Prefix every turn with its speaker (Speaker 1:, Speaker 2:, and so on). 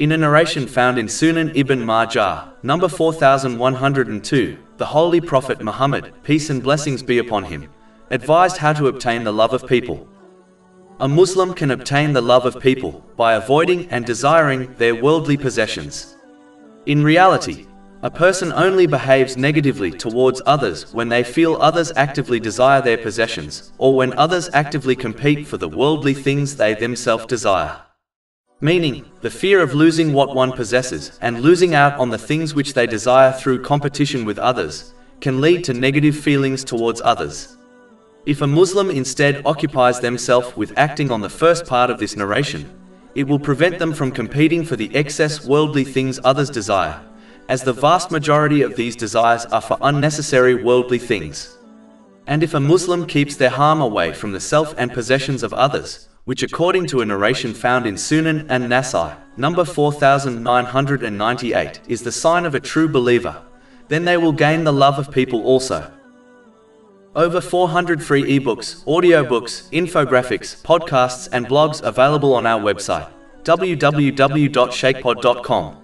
Speaker 1: In a narration found in Sunan Ibn Majah, number 4102, the Holy Prophet Muhammad, peace and blessings be upon him, advised how to obtain the love of people. A Muslim can obtain the love of people by avoiding and desiring their worldly possessions. In reality, a person only behaves negatively towards others when they feel others actively desire their possessions, or when others actively compete for the worldly things they themselves desire. Meaning, the fear of losing what one possesses and losing out on the things which they desire through competition with others can lead to negative feelings towards others. If a Muslim instead occupies themselves with acting on the first part of this narration, it will prevent them from competing for the excess worldly things others desire, as the vast majority of these desires are for unnecessary worldly things. And if a Muslim keeps their harm away from the self and possessions of others, which according to a narration found in Sunan an-Nasai, number 4998, is the sign of a true believer, then they will gain the love of people also. Over 400 free ebooks, audiobooks, infographics, podcasts and blogs available on our website, www.shaykhpod.com.